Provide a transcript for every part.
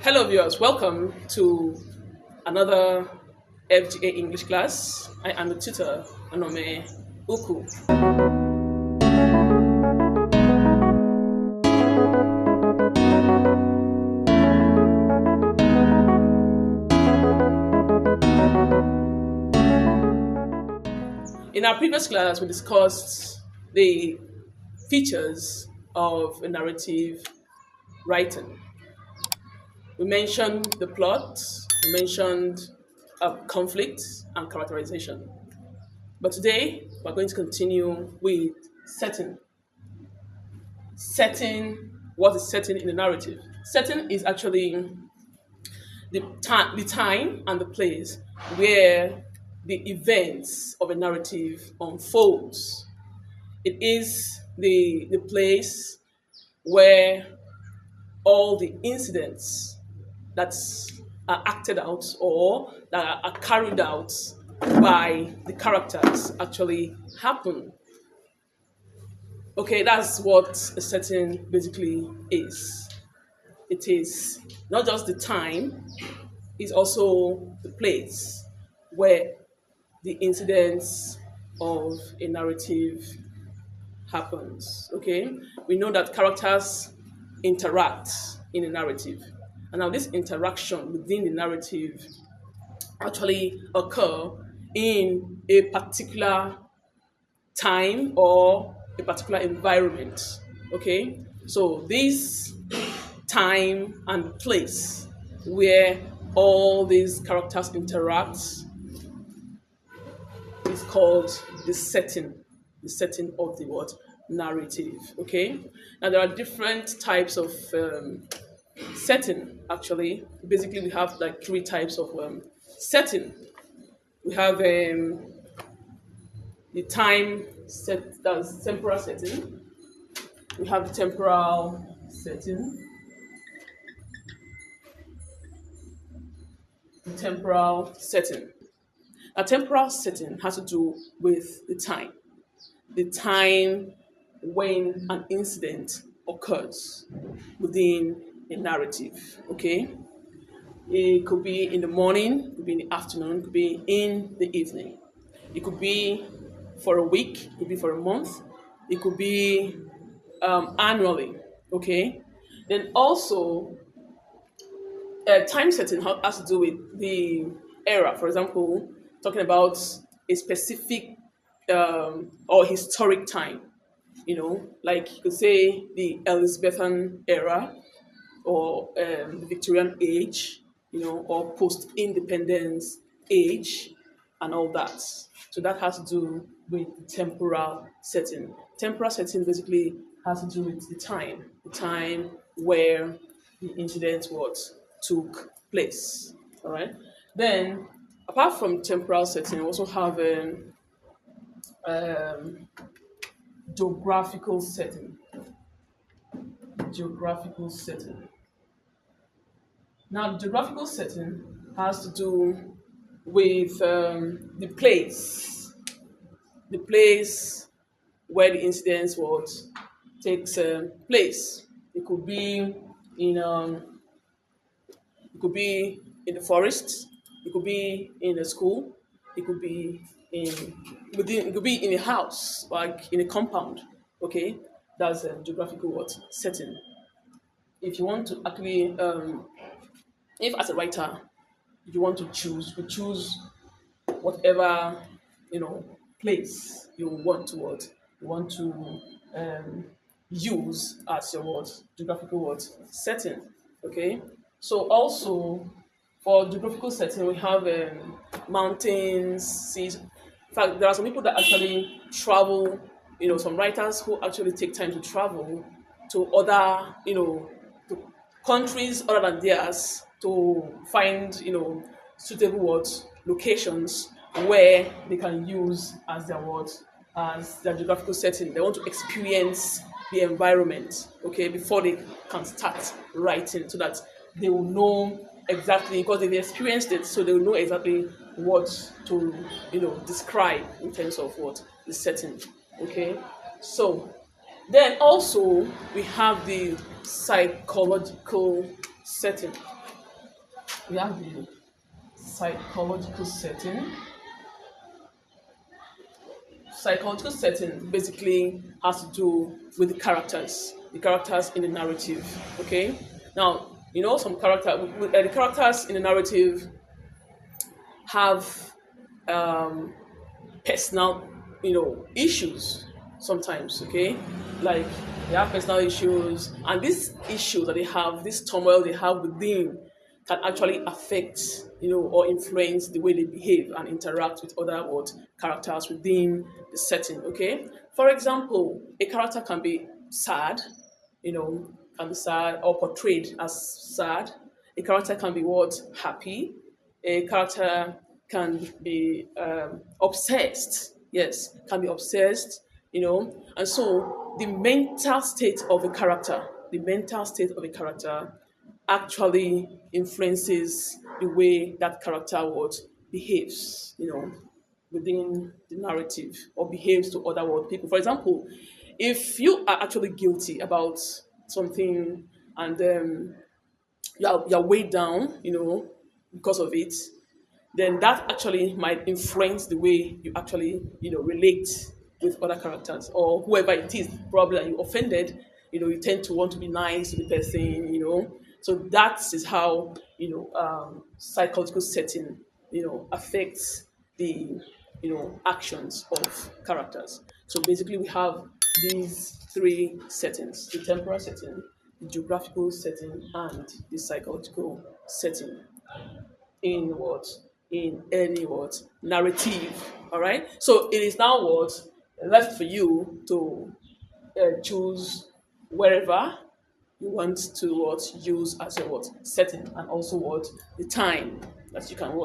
Hello, viewers. Welcome to another FGA English class. I am the tutor, Anome Uku. In our previous class, we discussed the features of a narrative writing. We mentioned the plot, we mentioned conflict and characterization. But today, we're going to continue with setting. Setting, what is setting in the narrative? Setting is actually the time and the place where the events of a narrative unfolds. It is the place where all the incidents that are acted out or that are carried out by the characters actually happen. Okay, that's what a setting basically is. It is not just the time, it's also the place where the incidents of a narrative happens. Okay, we know that characters interact in a narrative, and now this interaction within the narrative actually occur in a particular time or a particular environment. Okay, so this time and place where all these characters interact is called the setting of the what narrative. Okay, now there are different types of setting. Actually, basically, we have like three types of setting. We have the time set, that's temporal setting. We have the temporal setting, the temporal setting. A temporal setting has to do with the time when an incident occurs within a narrative. Okay, it could be in the morning, it could be in the afternoon, it could be in the evening. It could be for a week, it could be for a month, it could be annually. Okay, then also time setting has to do with the era. For example, talking about a specific or historic time. Like you could say the Elizabethan era or the Victorian age, or post-independence age and all that. So that has to do with the temporal setting. Temporal setting basically has to do with the time where the incident was took place. All right. Then, apart from temporal setting, we also have um, geographical setting. Geographical setting. Now, the geographical setting has to do with the place where the incident was takes place. It could be in it could be in the forest, it could be in a school, it could be in it could be in a house, like in a compound. Okay, that's a geographical what setting. If you want to actually, if as a writer you want to choose, you choose whatever you know place you want to what you want to um, use as your what geographical what setting. Okay, so also for geographical setting we have mountains, seas. In fact, there are some people that actually travel. Some writers who actually take time to travel to other to countries other than theirs to find suitable what locations where they can use as their what as their geographical setting. They want to experience the environment, okay, before they can start writing, so that they will know exactly, because they've experienced it, so they will know exactly what to describe in terms of what the setting. Okay, so then also we have the psychological setting. We have the psychological setting. Psychological setting basically has to do with the characters in the narrative. Okay, now some the characters in the narrative have personal, issues sometimes. Okay, like they have personal issues, and these issues that they have, this turmoil they have within, can actually affect, or influence the way they behave and interact with other characters within the setting. Okay, for example, a character can be sad, can be sad or portrayed as sad. A character can be happy. A character can be obsessed. Yes, can be obsessed. And so the mental state of a character actually influences the way that character behaves, within the narrative, or behaves to other people. For example, if you are actually guilty about something, and you're weighed down, because of it, then that actually might influence the way you actually, relate with other characters or whoever it is, probably that you offended. You tend to want to be nice to the person. So that is how, psychological setting, affects the, actions of characters. So basically, we have these three settings: the temporal setting, the geographical setting, and the psychological setting in any narrative. All right, so it is now left for you to choose wherever you want to use as your setting, and also the time that you can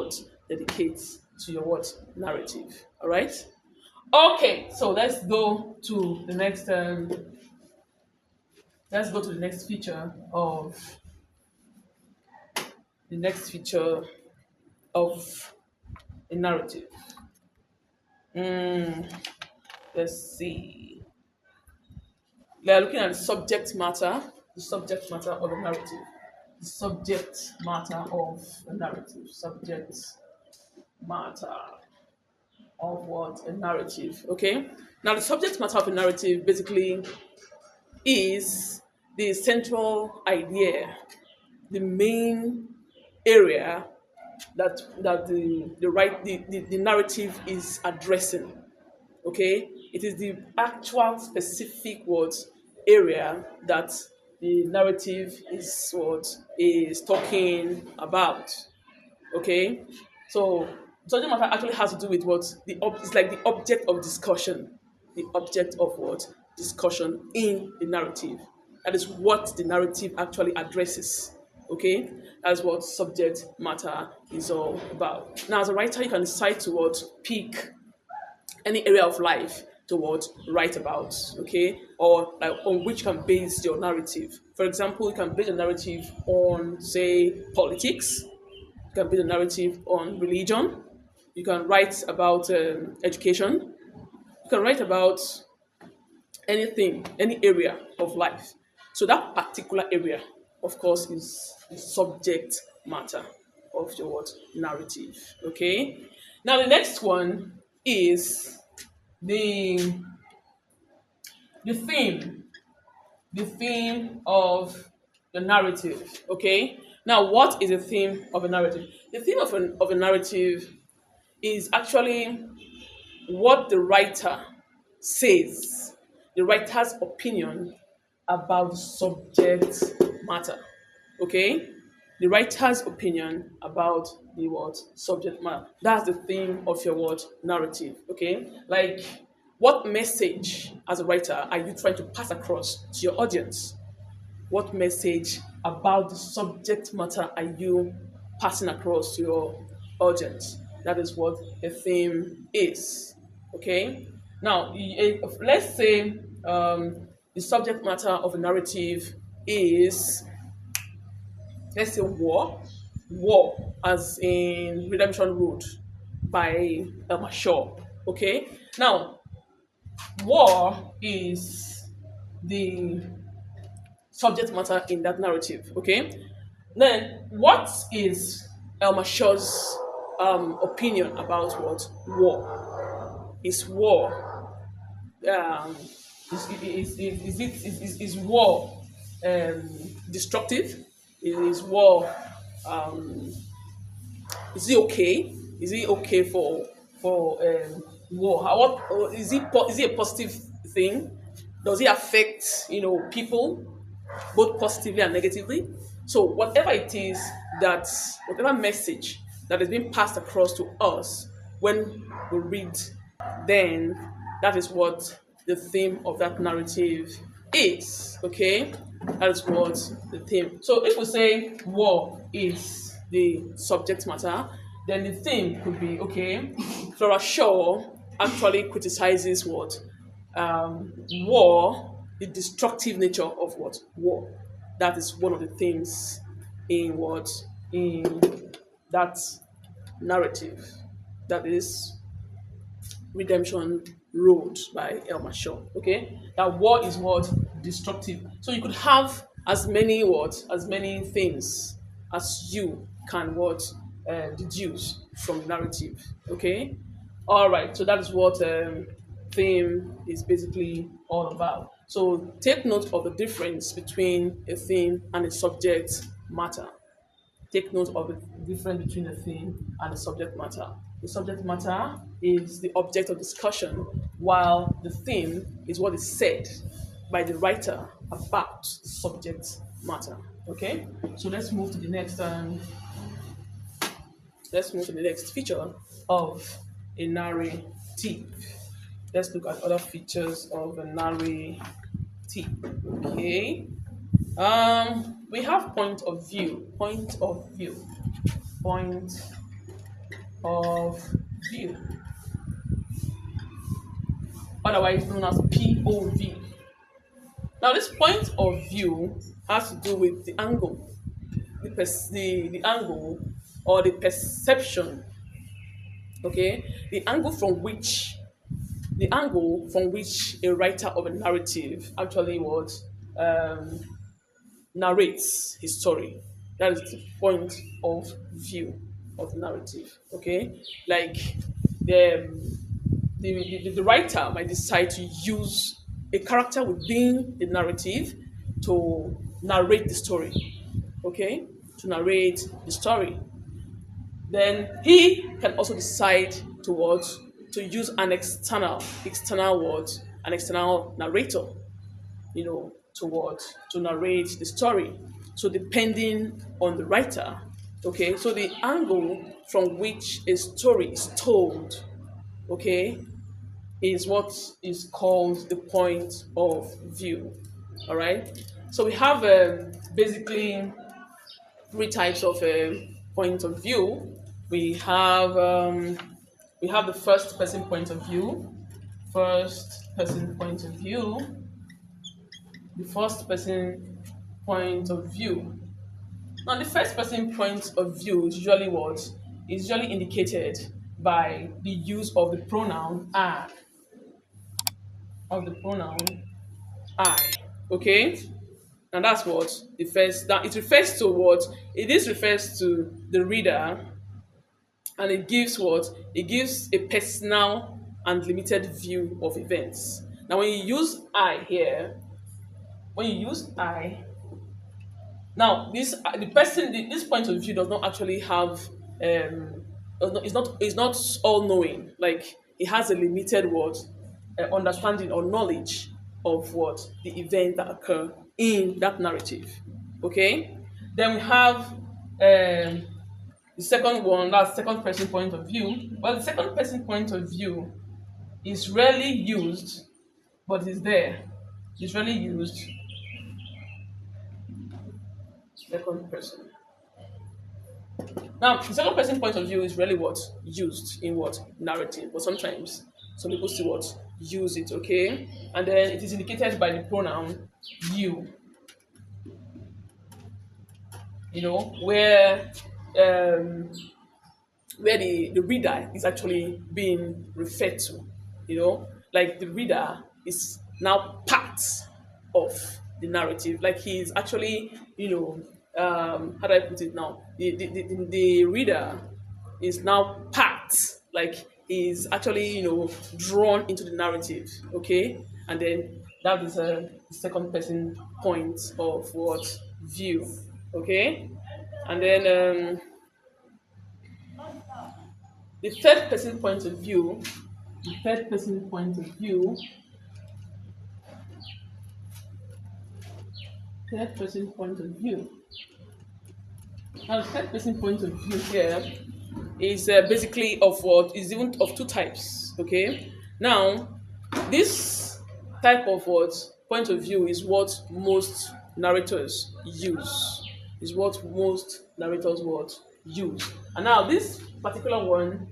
dedicate to your narrative. All right, okay, so let's go to the next feature of the next feature of a narrative. Let's see. We are looking at the subject matter of a narrative. The subject matter of a narrative. Subject matter of a narrative. Okay? Now, the subject matter of a narrative basically is the central idea, the main area that the narrative is addressing. Okay, it is the actual specific area that the narrative is talking about. Okay, so subject matter actually has to do with it's like the object of discussion, the object of discussion in the narrative. That is what the narrative actually addresses. Okay, that's what subject matter is all about. Now, as a writer, you can decide to pick any area of life to write about. Okay, or like on which you can base your narrative. For example, you can base a narrative on, say, politics. You can base a narrative on religion. You can write about education. You can write about anything, any area of life. So that particular area, of course, is the subject matter of your narrative. Okay. Now the next one is the the theme, the theme of the narrative. Okay. Now, what is the theme of a narrative? The theme of a narrative is actually what the writer says, the writer's opinion about the subject matter. Okay? The writer's opinion about the subject matter. That's the theme of your narrative. Okay? Like, what message as a writer are you trying to pass across to your audience? What message about the subject matter are you passing across to your audience? That is what a theme is. Okay. Now, let's say the subject matter of a narrative is, let's say, war, as in Redemption Road by Elma Shaw. Okay. Now, war is the subject matter in that narrative. Okay. Then, what is Elmer Shaw's opinion about what war is. War um, is war um, destructive? Is war um, is it okay? Is it okay for war? What is it? Is it a positive thing? Does it affect people both positively and negatively? So whatever it is that whatever message that is being passed across to us when we read, then that is what the theme of that narrative is. Okay, that is what the theme. So if we say war is the subject matter, then the theme could be okay. Flora Shaw actually criticizes what war, the destructive nature of what war. That is one of the things in what in that narrative. That is Redemption Road by Elmer Shaw. Okay, that war is what destructive. So you could have as many things as you can deduce from the narrative. Okay, all right. So that is what theme is basically all about. So take note of the difference between a theme and a subject matter. Take note of the difference between the theme and the subject matter. The subject matter is the object of discussion, while the theme is what is said by the writer about the subject matter. Okay, so let's move to the next feature of a narrative. Let's look at other features of a narrative. Okay. We have point of view. Point of view. Point of view. Otherwise known as POV. Now, this point of view has to do with the angle, the angle or the perception. Okay, the angle from which a writer of a narrative actually um, narrates his story. That is the point of view of the narrative. Okay, like the the writer might decide to use a character within the narrative to narrate the story. Okay, to narrate the story. Then he can also decide to use an external narrator, to narrate the story. So depending on the writer, okay, so the angle from which a story is told, okay, is what is called the point of view. All right. So we have basically three types of point of view. We have the first person point of view. First person point of view. The first person point of view. Now, the first person point of view is usually what is usually indicated by the use of the pronoun I. Of the pronoun I. Okay, and that's what the first. That it refers to what it is refers to the reader, and it gives a personal and limited view of events. Now, when you use I here, when you use I, now the person this point of view does not actually have it's not all knowing. Like it has a limited understanding or knowledge of what the event that occur in that narrative. Okay, then we have the second one, that's second person point of view. Well, the second person point of view is rarely used, but is there. It's rarely used. Second person. Now, the second person point of view is really what used in what narrative, but sometimes some people still use it, okay? And then it is indicated by the pronoun you. Where the reader is actually being referred to, like the reader is now part of the narrative, like he is actually, how do I put it now? The reader is now part, like is actually drawn into the narrative, okay, and then that is a second person point of what view, okay, and then the third person point of view, the third person point of view, third person point of view. Now, the third person point of view here is basically of what is even of two types. Okay. Now, this type of what point of view is what most narrators use. Is what most narrators what use. And now this particular one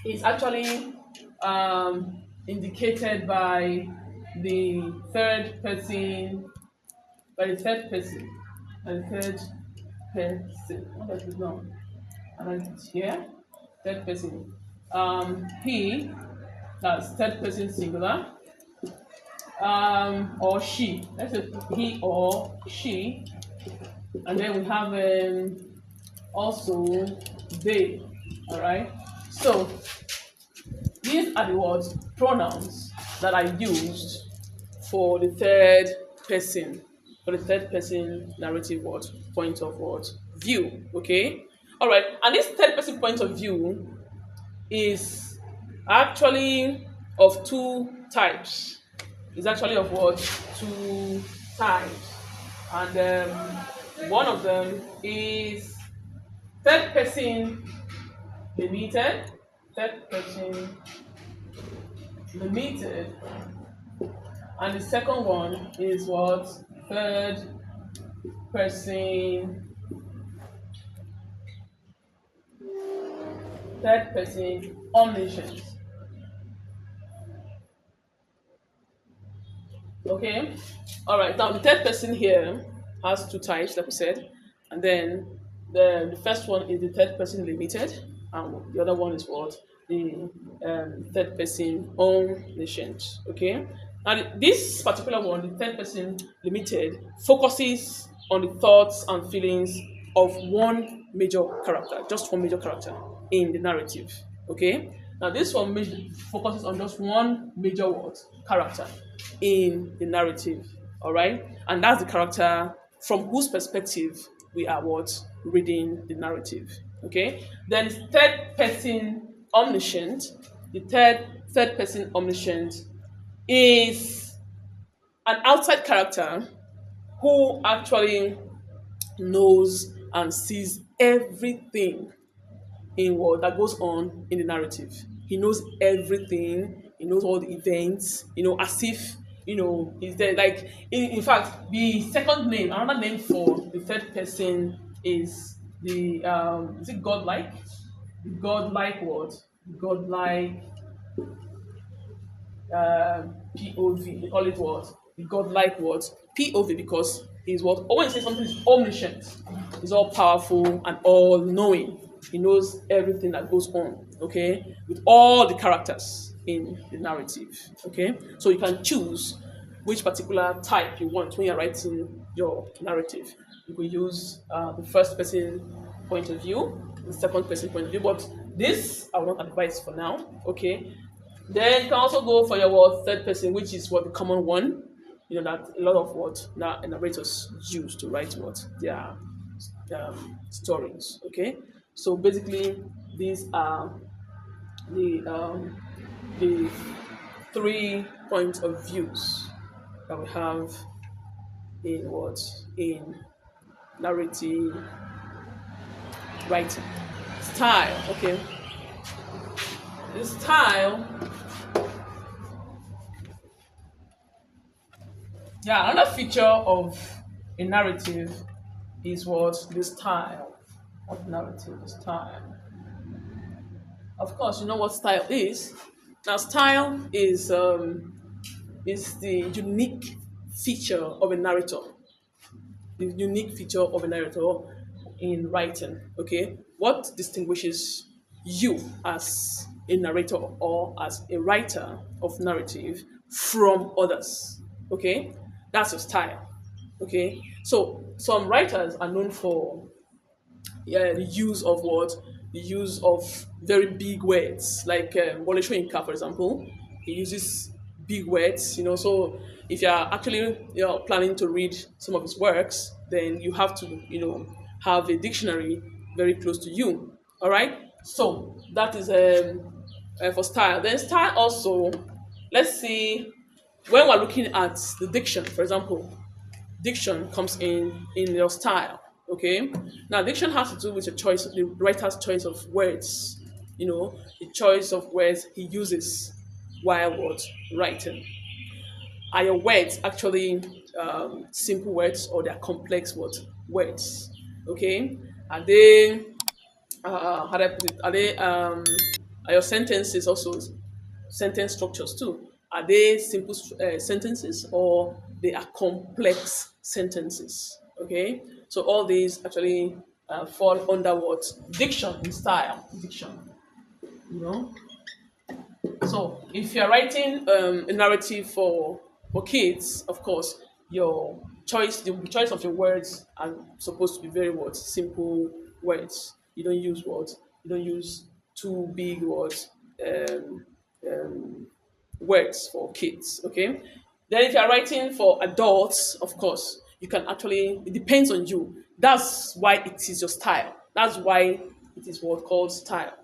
is actually indicated by the third person, by the third person, by the third person. What does it now? And then it's here, third person. He, that's third person singular, or she. Let's say he or she, and then we have also they. All right. So these are the words pronouns that I used for the third person, for the third person narrative word point of what view. Okay. All right. And this third person point of view is actually of two types. It's actually of what two types, and one of them is third person limited, third person limited, and the second one is what third person omniscient. Okay, all right. Now the third person here has two types, like we said, and then the first one is the third person limited, and the other one is what the third person omniscient. Okay, and this particular one, the third person limited, focuses on the thoughts and feelings of one major character, just one major character in the narrative. Okay, now this one focuses on just one major word character in the narrative. All right, and that's the character from whose perspective we are what reading the narrative. Okay, then third person omniscient. The third person omniscient is an outside character who actually knows and sees everything in what that goes on in the narrative. He knows everything. He knows all the events. As if he's there. Like in fact, the second name, another name for the third person is the is it godlike? The godlike word. Godlike POV. They call it what? The godlike word POV because he's what? When you say something is omniscient, he's all powerful and all knowing. He knows everything that goes on, okay, with all the characters in the narrative, okay. So you can choose which particular type you want when you're writing your narrative. You could use the first person point of view, the second person point of view, but this I will not advise for now, okay. Then you can also go for your third person, which is what the common one, that a lot of what narrators use to write what their stories, okay. So basically, these are the 3 points of views that we have in narrative writing. Style, okay. The style, another feature of a narrative is what the style of narrative, the style. Of course, you know what style is. Now, style is the unique feature of a narrator. The unique feature of a narrator in writing. Okay, what distinguishes you as a narrator or as a writer of narrative from others? Okay, that's your style. Okay, so some writers are known for, yeah, the use of what? The use of very big words, like Wole Soyinka, for example. He uses big words, So if you're actually, planning to read some of his works, then you have to, have a dictionary very close to you. All right. So that is for style. Then style also. Let's see, when we're looking at the diction, for example, diction comes in your style. Okay, now diction has to do with your choice, the writer's choice of words, the choice of words he uses while what writing. Are your words actually simple words, or they're complex words? Okay, are they how do I put it, are your sentences also sentence structures too? Are they simple sentences, or they are complex sentences? Okay, so all these actually fall under what? Diction and style. Diction, you know. So if you're writing a narrative for kids, of course, the choice of your words are supposed to be very what? Simple words. You don't use words. You don't use too big words. Um, um, Words for kids. Okay. Then if you're writing for adults, of course, you can actually. It depends on you. That's why it is your style. That's why it is what called style.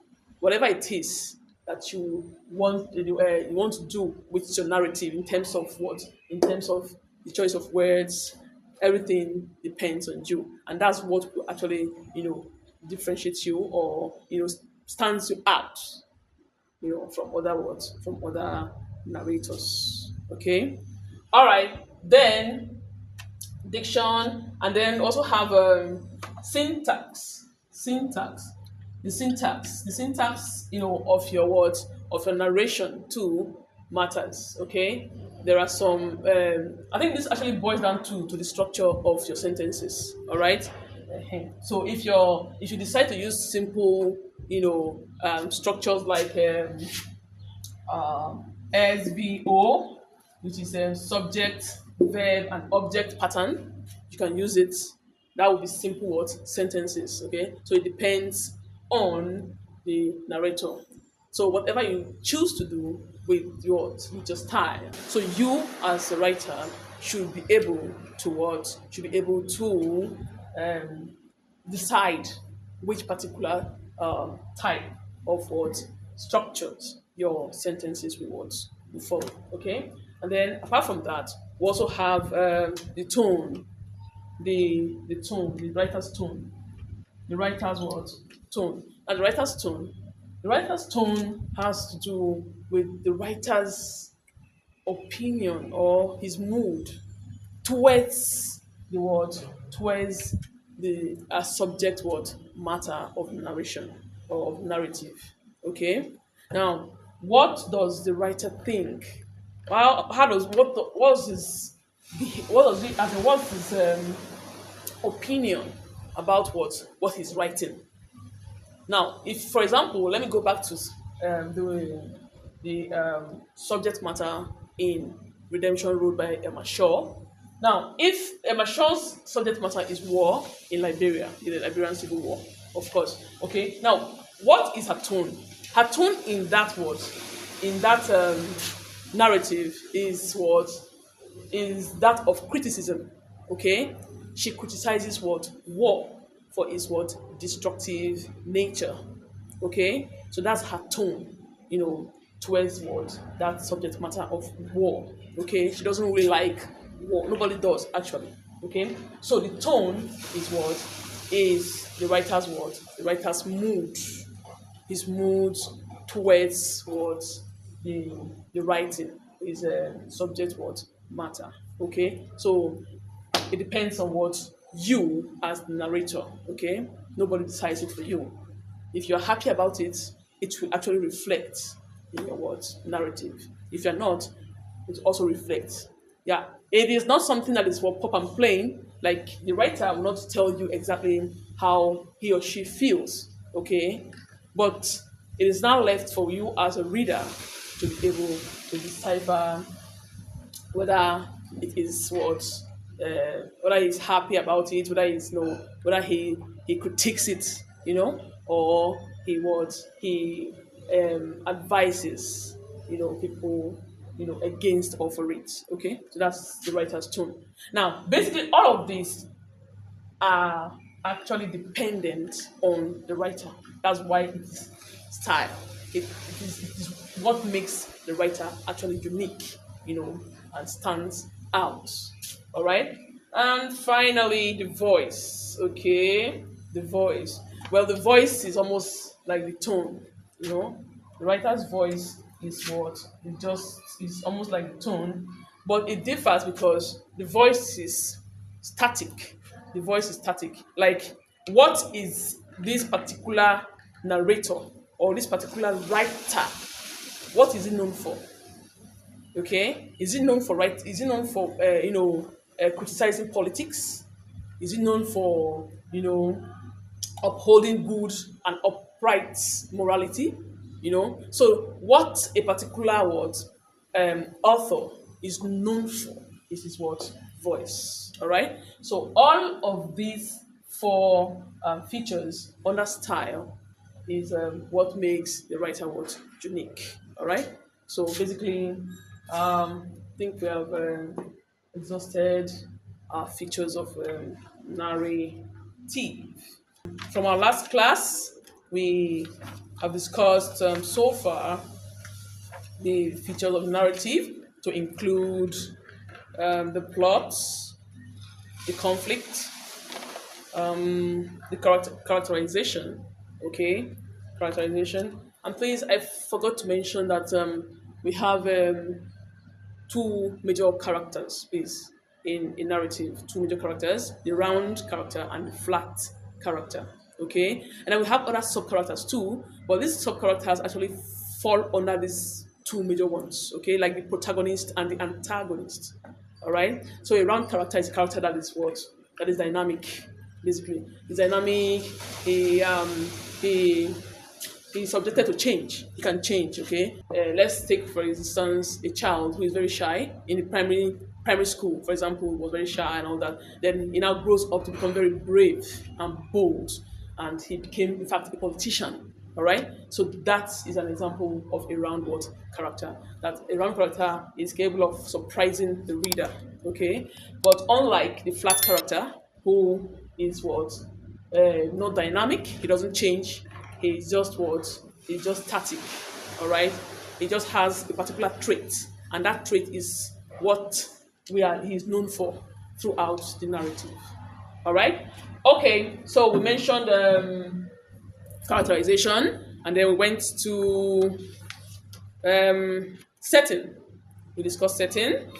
Whatever it is that you want to do with your narrative, in terms of what, in terms of the choice of words, everything depends on you, and that's what will actually differentiate you, or stands you out, from other words, from other narrators. Okay. All right. Then diction, and then also have syntax. Syntax. The syntax, of your words, of your narration too matters. Okay. There are some. I think this actually boils down to the structure of your sentences. All right. So if you decide to use simple, structures like SVO, which is a subject, verb, and object pattern. You can use it. That would be simple sentences. Okay, so it depends on the narrator. So whatever you choose to do with your style, so you as a writer should be able to what? Should be able to um, decide which particular type of what structures your sentences will follow. Okay, and then apart from that, we also have the tone, the writer's tone, the writer's what? Tone. And the writer's tone has to do with the writer's opinion or his mood towards the word, towards the subject word matter of narration or of narrative. Okay. Now, what does the writer think? Well, how does what's his what does he as in what's his opinion about what he's writing? Now, if, for example, let me go back to the subject matter in Redemption Road by Emma Shaw. Now, if Emma Shaw's subject matter is war in Liberia, in the Liberian Civil War, of course. Okay. Now, what is her tone? Her tone in that word, in that narrative, is what? Is that of criticism. Okay, she criticizes what? War for its what? Destructive nature. Okay, so that's her tone, towards what? That subject matter of war. Okay, she doesn't really like war. Nobody does actually. Okay, so the tone is what? Is the writer's what? The writer's mood, his mood towards what? the the writing is a subject what? Matter. Okay, so it depends on what you as the narrator. Okay, nobody decides it for you. If you're happy about it, it will actually reflect in your words narrative. If you're not, it also reflects. Yeah, it is not something that is for pop and plain. Like, the writer will not tell you exactly how he or she feels. Okay, but it is now left for you as a reader to be able to decipher whether it is what whether he's happy about it, whether he's no, whether he critiques it, or he advises, people, against or for it. Okay, so that's the writer's tone. Now, basically, all of these are actually dependent on the writer. That's why it's style. It is what makes the writer actually unique, and stands out. All right. And finally, the voice. Okay, the voice. Well, the voice is almost like the tone. The writer's voice is what it just is almost like the tone, but it differs because the voice is static. The voice is static. Like, what is this particular narrator or this particular writer? What is he known for? Okay, is he known for right? Is he known for criticizing politics? Is he known for upholding good and upright morality? So what a particular word author is known for is his what voice. All right. So all of these four features under style is what makes the writer what unique. All right. So basically, I think we have exhausted our features of narrative. From our last class, we have discussed so far the features of narrative to include the plots, the conflict, the characterization. Okay, characterization. And please, I forgot to mention that we have two major characters, please, in narrative. Two major characters: the round character and the flat character. Okay, and then we have other sub characters too, but these sub characters actually fall under these two major ones. Okay, like the protagonist and the antagonist. All right. So a round character is a character that is what that is dynamic. Basically, he's dynamic. He he's subjected to change. He can change. Okay. Let's take for instance a child who is very shy in the primary school, for example, was very shy and all that. Then he now grows up to become very brave and bold, and he became, in fact, a politician. All right. So that is an example of a round character. That a round character is capable of surprising the reader. Okay. But unlike the flat character, who is not dynamic, he doesn't change. He's just he's just static. All right. He just has a particular trait, and that trait is what he's known for throughout the narrative. All right. Okay. So we mentioned characterization, and then we went to setting. We discussed setting,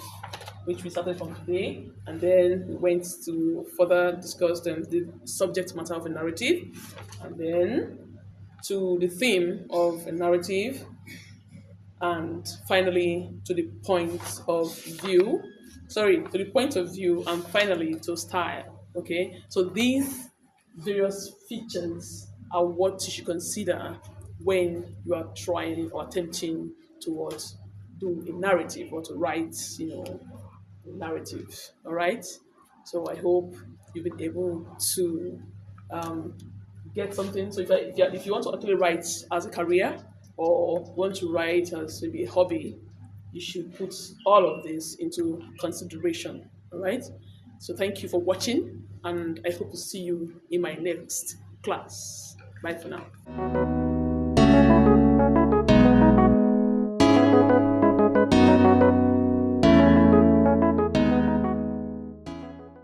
which we started from today, and then we went to further discuss the subject matter of a narrative, and then to the theme of a narrative, and finally to the point of view. Sorry, to the point of view, and finally to style. Okay, so these various features are what you should consider when you are trying or attempting to do a narrative or to write, a narrative. All right. So I hope you've been able to get something. So if you want to actually write as a career or want to write as maybe a hobby, you should put all of this into consideration. All right. So thank you for watching, and I hope to see you in my next class. Bye for now.